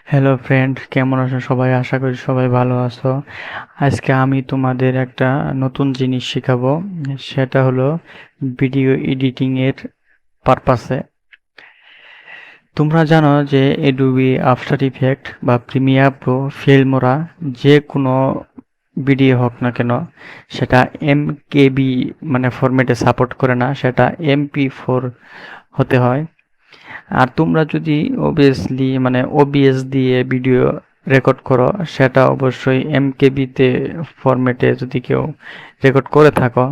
Hello friend, কেমন আছো সবাই? আশা করি সবাই ভালো আছো। আজকে আমি তোমাদের একটা নতুন জিনিস শেখাবো। সেটা হলো ভিডিও এডিটিং এর পারপাসে। তোমরা জানো যে অ্যাডোবি আফটার ইফেক্ট বা প্রিমিয়ার প্রো, ফিল্মোরা যে কোনো ভিডিও হোক না কেন, সেটা এমকেবি মানে ফরম্যাটে সাপোর্ট করে না, সেটা MP4 হতে হয়। আর তোমরা যদি অবভিয়াসলি মানে ওবিএস দিয়ে ভিডিও রেকর্ড করো, সেটা অবশ্যই এমকেবিতে ফরম্যাটে যদি কেউ রেকর্ড করে থাকো,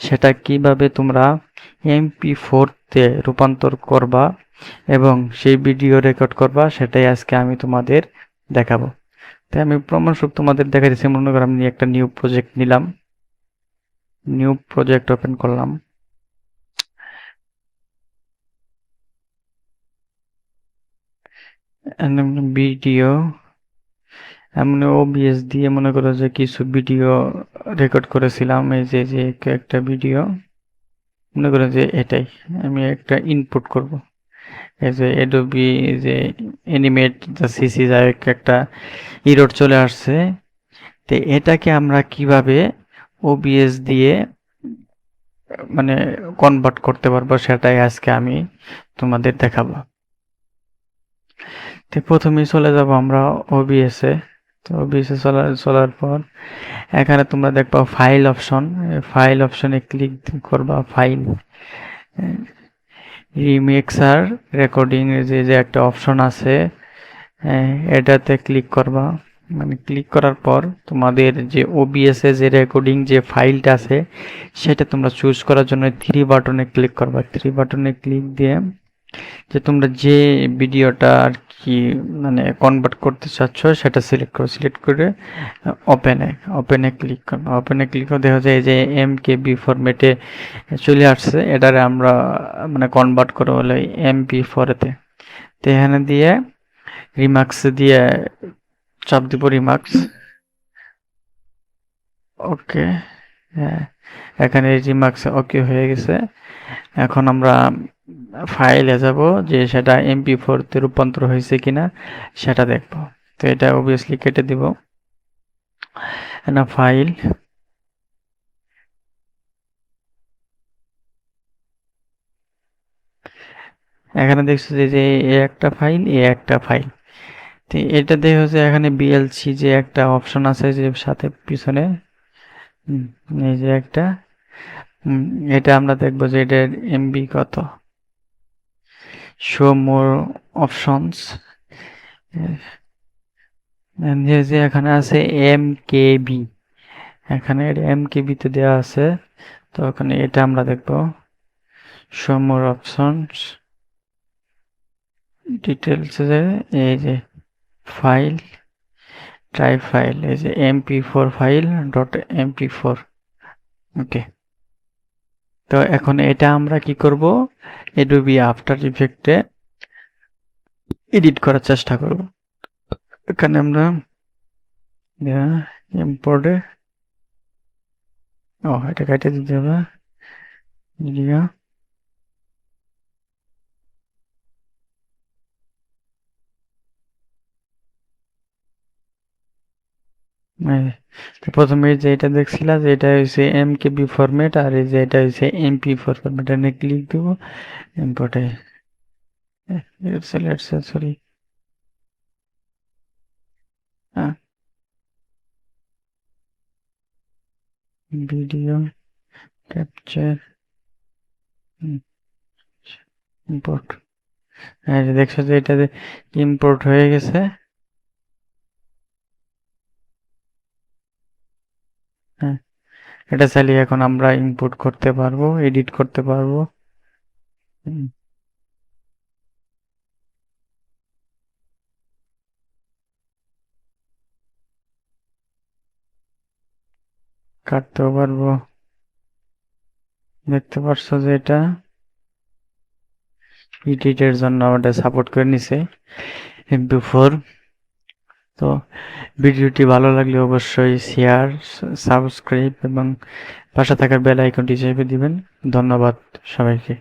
সেটা কিভাবে তোমরা MP4তে রূপান্তর করবা এবং সেই ভিডিও রেকর্ড করবা, সেটাই আজকে আমি তোমাদের দেখাবো। তাই আমি প্রমাণস্বরূপ তোমাদের দেখা দিচ্ছি। মনে করো আমি একটা নিউ প্রজেক্ট নিলাম, নিউ প্রজেক্ট ওপেন করলাম। ভিডিও এমন ওবিএস দিয়ে মনে করো যে কিছু ভিডিও রেকর্ড করেছিলাম। এই যে যে একটা ভিডিও মনে করো যে এটাই আমি একটা ইনপুট করব। এই যে এডোবি যে অ্যানিমেট যা সিসি যাই হোক একটা ইরর চলে আসছে। তো এটাকে আমরা কিভাবে ওবিএস দিয়ে মানে কনভার্ট করতে পারবো, সেটাই আজকে আমি তোমাদের দেখাবো। তো প্রথমেই চলে যাব আমরা ওবিএস এ। তো ওবিএস এ চলার পর এখানে তোমরা দেখবা ফাইল অপশন। ফাইল অপশনে ক্লিক করবা। ফাইল রিমিক্সার রেকর্ডিং যে যে একটা অপশন আছে, এটাতে ক্লিক করবা। মানে ক্লিক করার পর তোমাদের যে ওবিএস এ যে রেকর্ডিং যে ফাইলটা আছে, সেটা তোমরা চুজ করার জন্য থ্রি বাটনে ক্লিক করবা। থ্রি বাটনে ক্লিক দিয়ে যে তোমরা যে ভিডিওটা আর কি মানে কনভার্ট করতে চাচ্ছ, সেটা সিলেক্ট করো। সিলেক্ট করে ওপেনে ওপেনে ক্লিক করো। ওপেনে ক্লিক করে দেখা যায় যে এমকেবি ফরম্যাটে চলে আসছে। এটারে আমরা মানে কনভার্ট করবো হলে MP4-তে। তো এখানে দিয়ে রিমাক্স দিয়ে চাপ দিব, রিমাক্স। ওকে, হ্যাঁ, এখানে রিমাক্স ওকে হয়ে গেছে। এখন আমরা ফাইলে যাব যে সেটা MP4-তে রূপান্তর হয়েছে কিনা সেটা দেখব। তো এটা অবভিয়াসলি কেটে দিব না। ফাইল, এখানে দেখছো যে এ একটা ফাইল, এ একটা ফাইল। তো এটা দেখো যে এখানে বিএলসি যে একটা অপশন আছে যে সাথে পিছনে, হুম, এই যে একটা, এটা আমরা দেখবো যে এটার এমবি কত। শো মোর অপশনস, যে যে এখানে আছে এমকেবি, এখানে এমকেবি তে দেওয়া আছে। তো ওখানে এটা আমরা দেখবো শো মোর অপশনস ডিটেলস, এই যে ফাইল ট্রাই ফাইল, এই যে MP4 ফাইল ডট MP4। ওকে, তো এখন এটা আমরা কি করব, অ্যাডোবি আফটার ইফেক্টে এডিট করার চেষ্টা করব। এখানে আমরা ইম্পোর্টে, ও এটা কেটে দিতে হবে ভিডিও। তো প্রথমে যে এটা দেখছিলা যে এটা হচ্ছে এমকেবি ফরম্যাট, আর এই যে এটা হচ্ছে MP4 ফরম্যাট। এনে ক্লিক দেবো ইম্পোর্টে, সরি, ভিডিও ক্যাপচার ইম্পোর্ট। হ্যাঁ, দেখছো যে এটা ইম্পোর্ট হয়ে গেছে। হ্যাঁ, এটা চালিয়ে এখন আমরা ইম্পোর্ট করতে পারবো, এডিট করতে পারবো। কাটতেও পারবো। দেখতে পারছো যে এটা এডিটের জন্য ওটা সাপোর্ট করে নিছে MP4। তো ভিডিওটি ভালো লাগলে অবশ্যই শেয়ার, সাবস্ক্রাইব এবং পাশে থাকার বেল আইকনটি চেপে দিবেন। ধন্যবাদ সবাইকে।